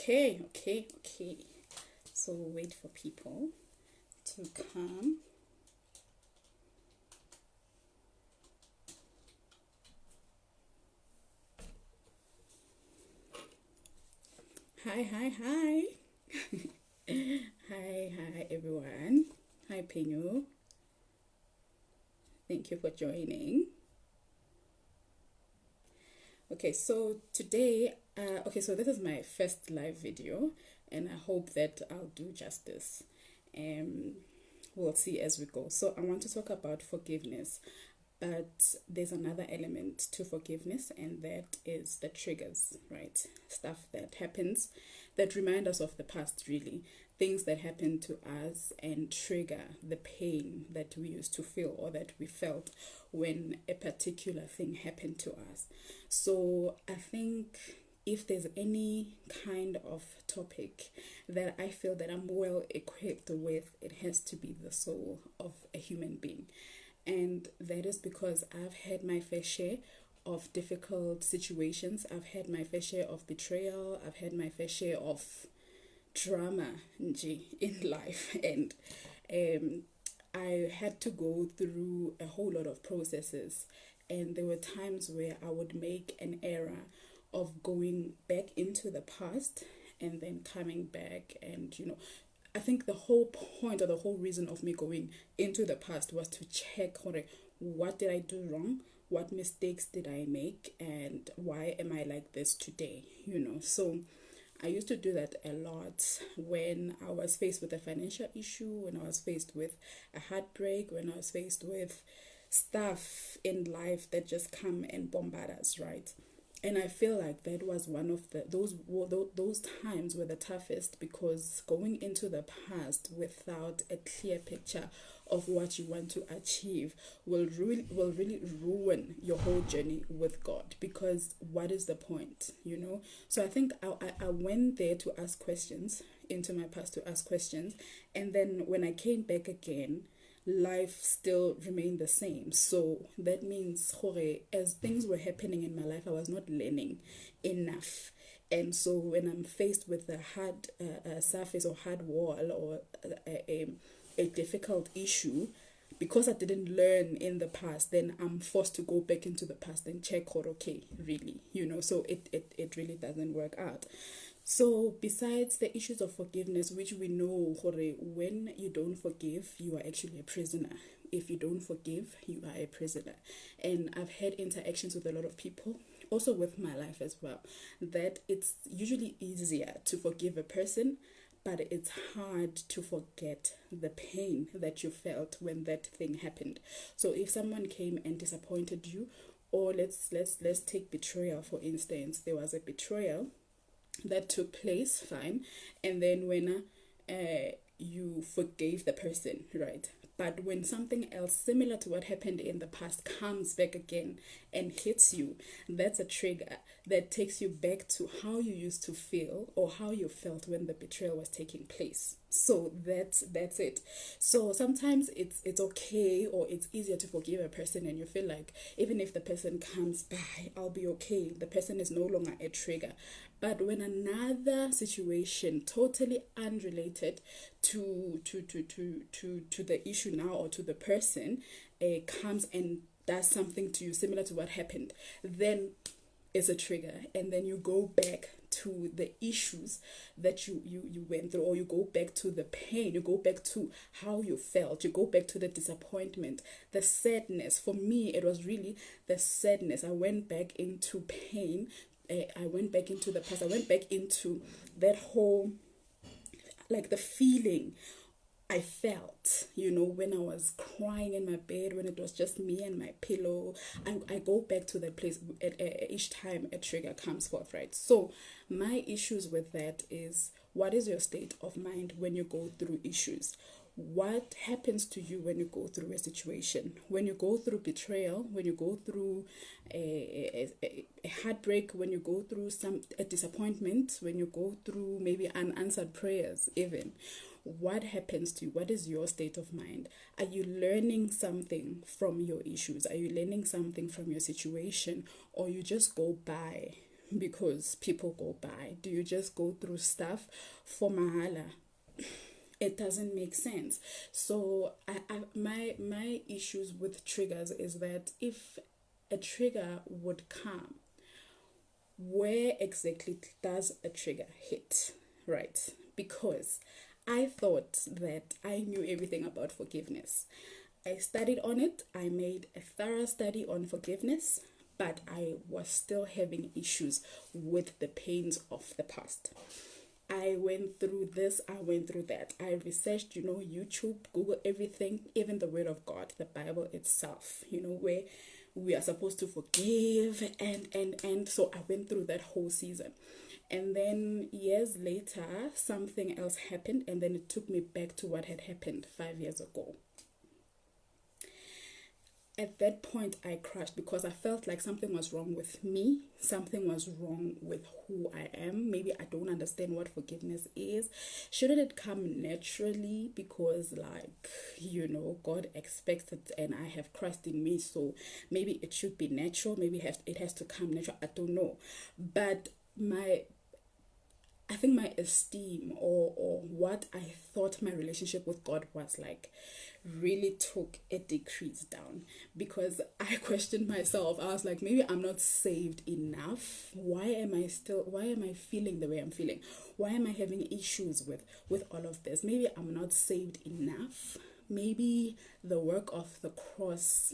Okay. So wait for people to come. Hi. Hi everyone. Hi Penyo. Thank you for joining. Okay, so today, so this is my first live video, and I hope that I'll do justice. Um, we'll see as we go. So I want to talk about forgiveness, but there's another element to forgiveness, and that is the triggers, right? Stuff that happens that remind us of the past, really. Things that happen to us and trigger the pain that we used to feel or that we felt when a particular thing happened to us. So I think if there's any kind of topic that I feel that I'm well equipped with, it has to be the soul of a human being. And that is because I've had my fair share of difficult situations. I've had my fair share of betrayal. I've had my fair share of drama in life. And I had to go through a whole lot of processes. And there were times where I would make an error of going back into the past and then coming back and, I think the whole point or the whole reason of me going into the past was to check what did I do wrong, what mistakes did I make, and why am I like this today, So I used to do that a lot when I was faced with a financial issue, when I was faced with a heartbreak, when I was faced with stuff in life that just come and bombard us, right? And I feel like that was one of those times were the toughest, because going into the past without a clear picture of what you want to achieve will really ruin your whole journey with God, because what is the point? So I think I went there to ask questions, into my past to ask questions, and then when I came back again, life still remained the same. So that means as things were happening in my life, I was not learning enough. And so when I'm faced with a hard surface or hard wall or a difficult issue, because I didn't learn in the past, then I'm forced to go back into the past and check really, so it really doesn't work out. So besides the issues of forgiveness, which we know, when you don't forgive, you are actually a prisoner. If you don't forgive, you are a prisoner. And I've had interactions with a lot of people, also with my life as well, that it's usually easier to forgive a person, but it's hard to forget the pain that you felt when that thing happened. So if someone came and disappointed you, or let's take betrayal for instance. There was a betrayal that took place, fine, and then when you forgave the person, right? But when something else similar to what happened in the past comes back again and hits you, that's a trigger that takes you back to how you used to feel or how you felt when the betrayal was taking place. So that's it. So sometimes it's okay, or it's easier to forgive a person and you feel like even if the person comes by, I'll be okay. The person is no longer a trigger. But when another situation totally unrelated to the issue now or to the person comes and does something to you similar to what happened, then it's a trigger, and then you go back to the issues that you went through, or you go back to the pain, you go back to how you felt, you go back to the disappointment, the sadness. For me, it was really the sadness. I went back into pain. I went back into the past. I went back into that whole, like the feeling I felt, when I was crying in my bed, when it was just me and my pillow. I go back to that place each time a trigger comes forth, right? So my issues with that is, what is your state of mind when you go through issues? What happens to you when you go through a situation? When you go through betrayal, when you go through a heartbreak, when you go through a disappointment, when you go through maybe unanswered prayers even, what happens to you? What is your state of mind? Are you learning something from your issues? Are you learning something from your situation? Or you just go by because people go by? Do you just go through stuff for mahala? It doesn't make sense. So my issues with triggers is that if a trigger would come, where exactly does a trigger hit, right? Because I thought that I knew everything about forgiveness. I studied on it. I made a thorough study on forgiveness, but I was still having issues with the pains of the past. I went through this, I went through that. I researched, YouTube, Google, everything, even the Word of God, the Bible itself, where we are supposed to forgive and so I went through that whole season. And then years later, something else happened, and then it took me back to what had happened 5 years ago. At that point, I crashed because I felt like something was wrong with me. Something was wrong with who I am. Maybe I don't understand what forgiveness is. Shouldn't it come naturally? Because, God expects it and I have Christ in me. So maybe it should be natural. Maybe it has to come natural. I don't know. But I think my esteem or what I thought my relationship with God was like really took a decrease down, because I questioned myself. I was like, maybe I'm not saved enough. Why am I feeling the way I'm feeling? Why am I having issues with all of this? Maybe I'm not saved enough. Maybe the work of the cross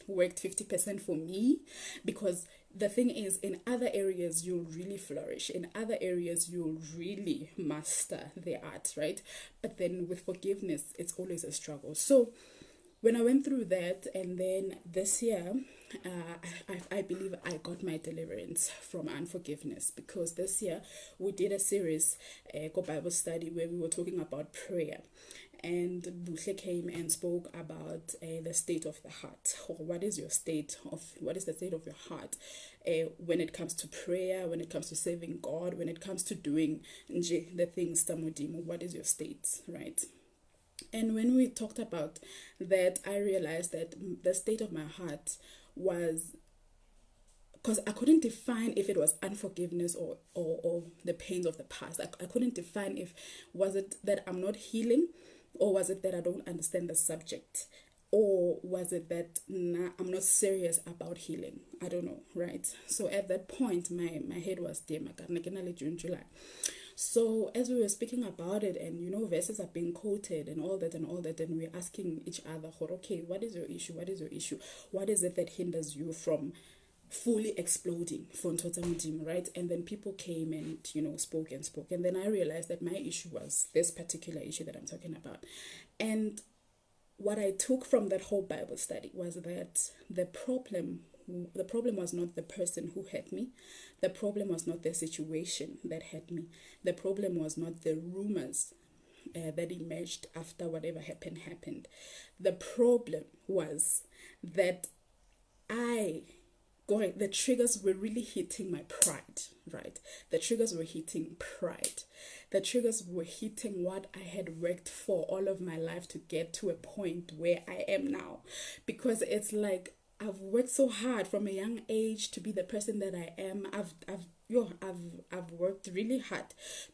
worked 50% for me, because the thing is, in other areas you'll really flourish, in other areas you'll really master the art, right? But then with forgiveness, it's always a struggle. So when I went through that, and then this year, I believe I got my deliverance from unforgiveness, because this year we did a series, Bible study, where we were talking about prayer. And Buhle came and spoke about the state of the heart, or what is the state of your heart when it comes to prayer, when it comes to serving God, when it comes to doing the things tamudimo. What is your state, right? And when we talked about that, I realized that the state of my heart was, because I couldn't define if it was unforgiveness or the pains of the past. I couldn't define if was it that I'm not healing, or was it that I don't understand the subject, or was it that I'm not serious about healing? I don't know, right? So at that point, my head was dim. June, July. So as we were speaking about it, and verses are being quoted and all that, and we're asking each other, okay, what is your issue? What is your issue? What is it that hinders you from fully exploding for Ntotamudim, right? And then people came and spoke, and then I realized that my issue was this particular issue that I'm talking about. And what I took from that whole Bible study was that the problem was not the person who hurt me. The problem was not the situation that hurt me. The problem was not the rumors that emerged after whatever happened. The problem was that the triggers were really hitting my pride, right? The triggers were hitting pride. The triggers were hitting what I had worked for all of my life to get to a point where I am now. Because it's like I've worked so hard from a young age to be the person that I am. I've worked really hard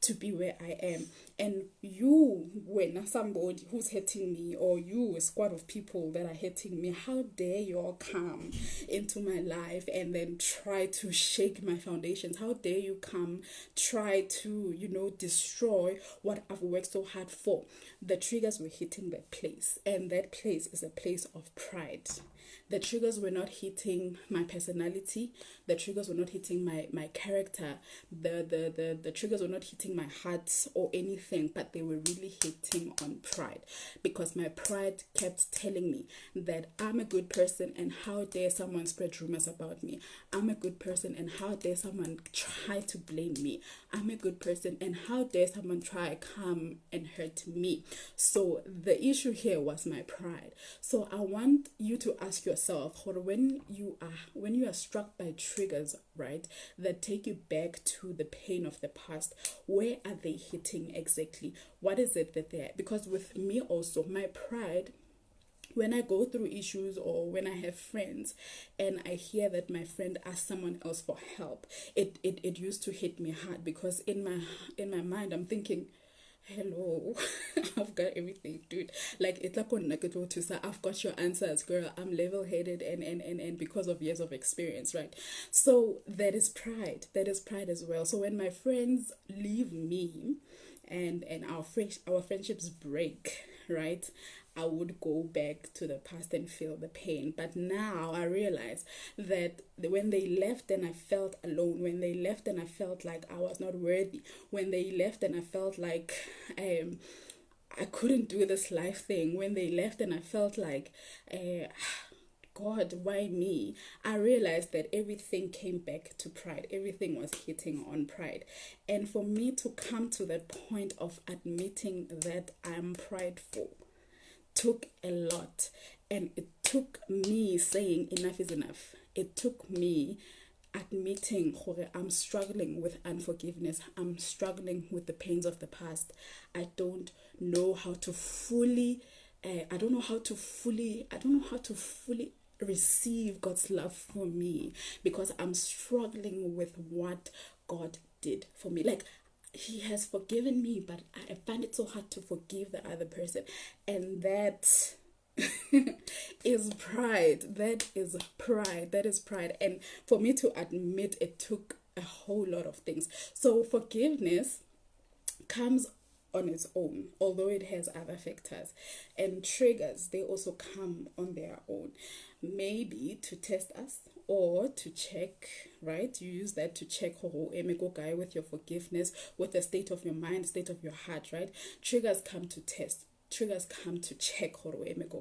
to be where I am. And you, when somebody who's hurting me, or you, a squad of people that are hurting me, how dare you all come into my life and then try to shake my foundations? How dare you come try to, destroy what I've worked so hard for? The triggers were hitting that place, and that place is a place of pride. The triggers were not hitting my personality. The triggers were not hitting my character. The triggers were not hitting my heart or anything, but they were really hitting on pride, because my pride kept telling me that I'm a good person, and how dare someone spread rumors about me. I'm a good person, and how dare someone try to blame me. I'm a good person, and how dare someone try come and hurt me. So the issue here was my pride. So I want you to ask yourself, when you are struck by triggers, right, that take you back to the pain of the past, where are they hitting exactly? What is it that they're, because with me also, my pride when I go through issues or when I have friends and I hear that my friend asked someone else for help, it used to hit me hard, because in my mind I'm thinking, hello, I've got everything, dude. Like, it's like on Nagato to say, I've got your answers, girl. I'm level headed and because of years of experience, right? So that is pride. That is pride as well. So when my friends leave me and our friendships break, right? I would go back to the past and feel the pain. But now I realize that when they left and I felt alone, when they left and I felt like I was not worthy, when they left and I felt like I couldn't do this life thing, when they left and I felt like God, why me? I realized that everything came back to pride. Everything was hitting on pride. And for me to come to that point of admitting that I'm prideful took a lot. And it took me saying enough is enough. It took me admitting I'm struggling with unforgiveness. I'm struggling with the pains of the past. I don't know how to fully I don't know how to fully receive God's love for me, because I'm struggling with what God did for me. Like, he has forgiven me, but I find it so hard to forgive the other person. And that is pride. That is pride. That is pride. And for me to admit, it took a whole lot of things. So forgiveness comes on its own, although it has other factors, and triggers, they also come on their own, maybe to test us or to check, right? You use that to check guy with your forgiveness, with the state of your mind, state of your heart, right? Triggers come to test, triggers come to check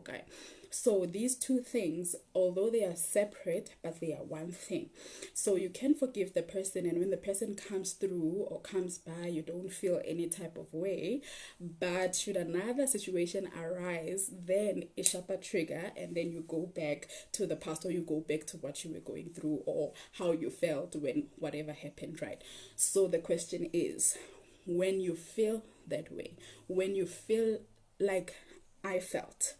guy. So these two things, although they are separate, but they are one thing. So you can forgive the person, and when the person comes through or comes by, you don't feel any type of way. But should another situation arise, then it sharp a trigger, and then you go back to the past, or you go back to what you were going through or how you felt when whatever happened, right? So the question is, when you feel that way, when you feel like I felt,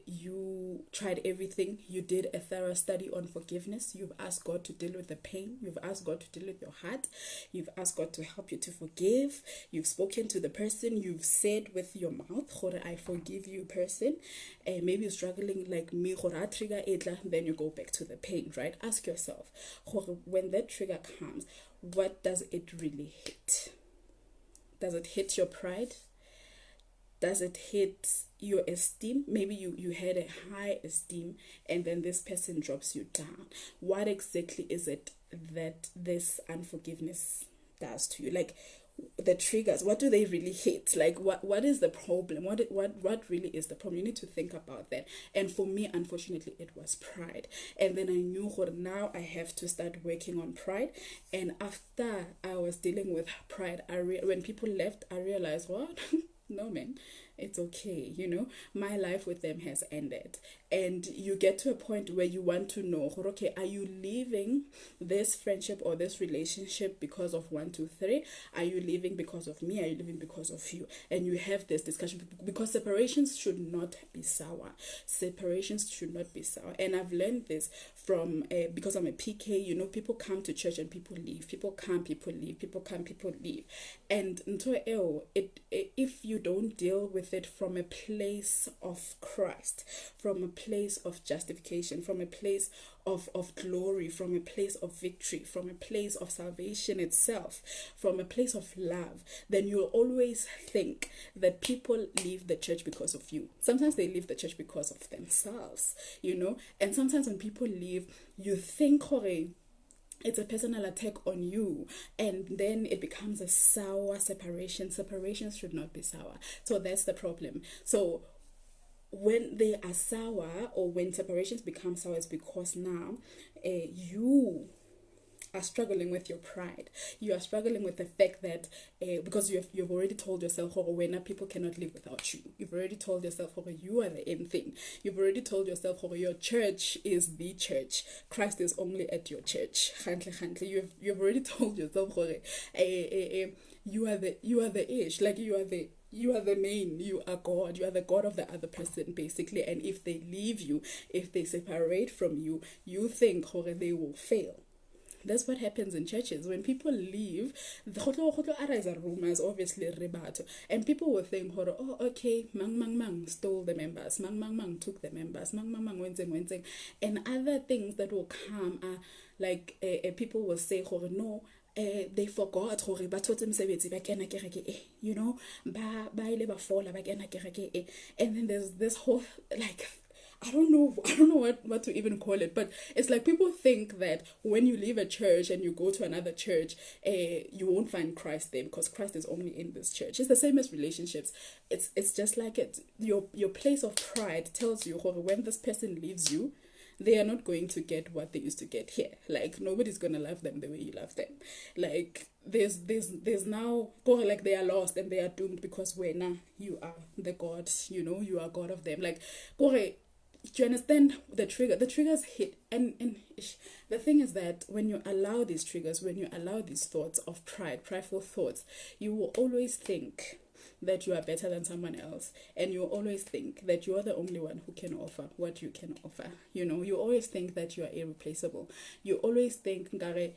you tried everything, you did a thorough study on forgiveness, you've asked God to deal with the pain, you've asked God to deal with your heart, you've asked God to help you to forgive, you've spoken to the person, you've said with your mouth, I forgive you, person, and maybe you're struggling like me, trigger then you go back to the pain, right? Ask yourself, when that trigger comes, what does it really hit? Does it hit your pride? Does it hit your esteem? Maybe you had a high esteem and then this person drops you down. What exactly is it that this unforgiveness does to you? Like, the triggers, what do they really hit? Like, what is the problem? What really is the problem? You need to think about that. And for me, unfortunately, it was pride. And then I knew now I have to start working on pride. And after I was dealing with pride, when people left, I realized, what? No, man, it's okay. My life with them has ended. And you get to a point where you want to know, okay, are you leaving this friendship or this relationship because of 1, 2, 3? Are you leaving because of me? Are you leaving because of you? And you have this discussion, because separations should not be sour. Separations should not be sour. And I've learned this from because I'm a PK. People come to church and people leave. People come, people leave. People come, people leave. And if you don't deal with it from a place of Christ, from a place of justification, from a place of glory, from a place of victory, from a place of salvation itself, from a place of love, then you'll always think that people leave the church because of you. Sometimes they leave the church because of themselves, and sometimes when people leave, you think, it's a personal attack on you, and then it becomes a sour separation. Separations should not be sour. So that's the problem. So when they are sour, or when separations become sour, it's because now you are struggling with your pride. You are struggling with the fact that because you've already told yourself, when people cannot live without you. You've already told yourself, you are the end thing. You've already told yourself, your church is the church. Christ is only at your church. You've already told yourself, you are the ish, like you are the You are the main, you are God, you are the God of the other person, basically. And if they leave you, if they separate from you, you think they will fail. That's what happens in churches. When people leave, the arise rumors, obviously, rebato. And people will think, oh, okay, mang stole the members, mang took the members, mang wenzeng. And other things that will come are like people will say, no, they forgot gore ba thotse mosebetsi ba kena kereke you know, ba ile ba fola ba kena kereke and then there's this whole like I don't know what to even call it, but it's like people think that when you leave a church and you go to another church, you won't find Christ there because Christ is only in this church. It's the same as relationships. It's just like your place of pride tells you when this person leaves you, they are not going to get what they used to get here. Like nobody's gonna love them the way you love them. Like there's now like they are lost and they are doomed because now you are the God, you know, you are God of them. Like do you understand the trigger? The triggers hit and the thing is that when you allow these triggers, when you allow these thoughts of prideful thoughts, you will always think that you are better than someone else, and you always think that you are the only one who can offer what you can offer. You know, you always think that you are irreplaceable. You always think ngare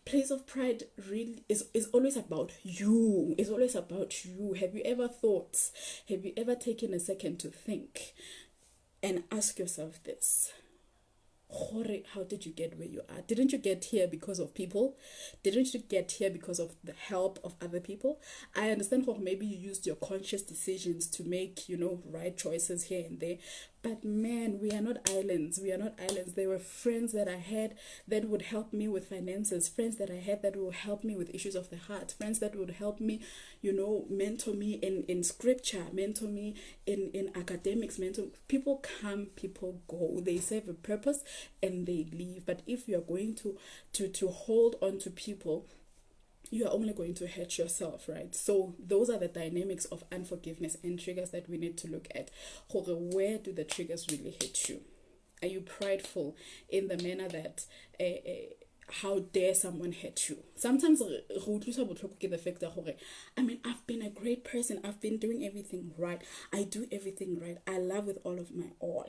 place of pride really is always about you. It's always about you. Have you ever taken a second to think and ask yourself this? How did you get where you are? Didn't you get here because of people? Didn't you get here because of the help of other people? I understand maybe you used your conscious decisions to make, you know, right choices here and there. But man, we are not islands. We are not islands. There were friends that I had that would help me with finances, friends that I had that would help me with issues of the heart, friends that would help me, you know, mentor me in scripture, mentor me in academics, people come, people go. They serve a purpose and they leave. But if you are going to hold on to people, you are only going to hurt yourself, right? So those are the dynamics of unforgiveness and triggers that we need to look at. Where do the triggers really hit you? Are you prideful in the manner that how dare someone hurt you? Sometimes the fact that I mean, I've been a great person, I've been doing everything right, I do everything right, I love with all of my all.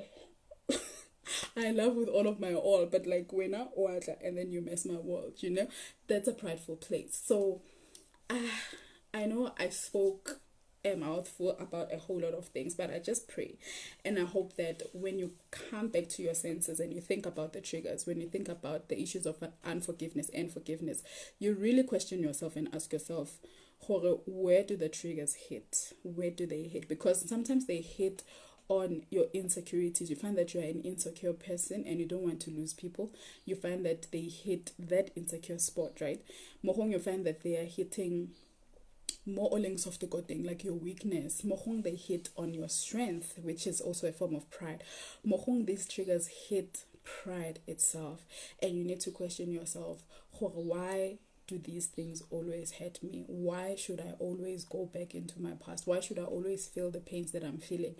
I love with all of my all, but like when I order and then you mess my world, you know, that's a prideful place. So I know I spoke a mouthful about a whole lot of things, but I just pray and I hope that when you come back to your senses and you think about the triggers, when you think about the issues of unforgiveness and forgiveness, you really question yourself and ask yourself, where do the triggers hit? Where do they hit? Because sometimes they hit on your insecurities. You find that you're an insecure person and you don't want to lose people. You find that they hit that insecure spot, right? Mohong, you find that they are hitting more oleng soft coding, like your weakness. Mohong, they hit on your strength, which is also a form of pride. Mohong, these triggers hit pride itself, and you need to question yourself, why do these things always hurt me? Why should I always go back into my past? Why should I always feel the pains that I'm feeling?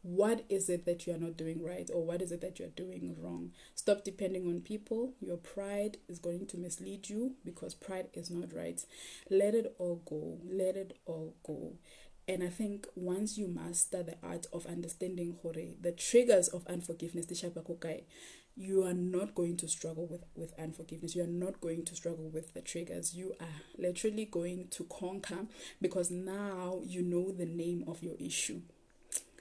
What is it that you're not doing right, or what is it that you're doing wrong? Stop depending on people. Your pride is going to mislead you because pride is not right. Let it all go. Let it all go. And I think once you master the art of understanding the triggers of unforgiveness, you are not going to struggle with unforgiveness. You are not going to struggle with the triggers. You are literally going to conquer because now you know the name of your issue.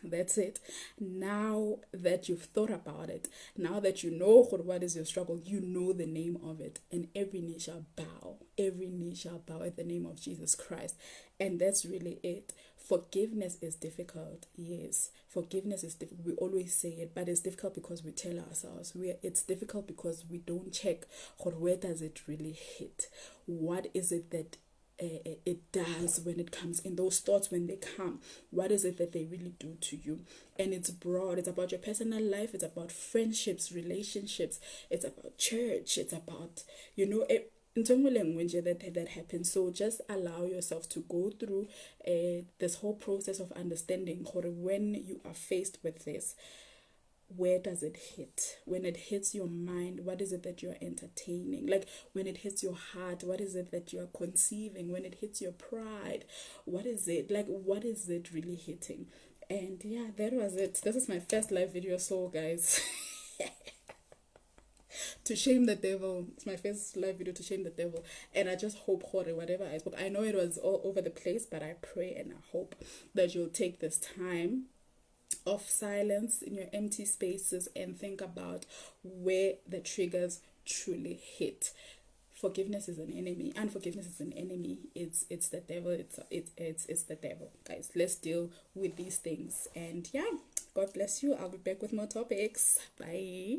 That's it. Now that you've thought about it, now that you know what is your struggle, you know the name of it, and every knee shall bow. Every knee shall bow at the name of Jesus Christ. And that's really it. Forgiveness is difficult. Yes, forgiveness is difficult. We always say it, but it's difficult because we tell ourselves. It's difficult because we don't check where does it really hit. What is it that it does when it comes in those thoughts? When they come, what is it that they really do to you? And it's broad. It's about your personal life. It's about friendships, relationships. It's about church. It's about, you know, in language that happens. So just allow yourself to go through this whole process of understanding when you are faced with this. where does it hit? When it hits your mind, what is it that you're entertaining? Like when it hits your heart, what is it that you're conceiving? When it hits your pride, what is it? Like what is it really hitting? And yeah, that was it. This is my first live video, so guys. To shame the devil. It's my first live video to shame the devil. And I just hope, whatever I spoke, I know it was all over the place, but I pray and I hope that you'll take this time of silence in your empty spaces and think about where the triggers truly hit. Forgiveness is an enemy. Unforgiveness is an enemy. It's the devil. It's the devil, guys. Let's deal with these things. And yeah, God bless you. I'll be back with more topics. Bye.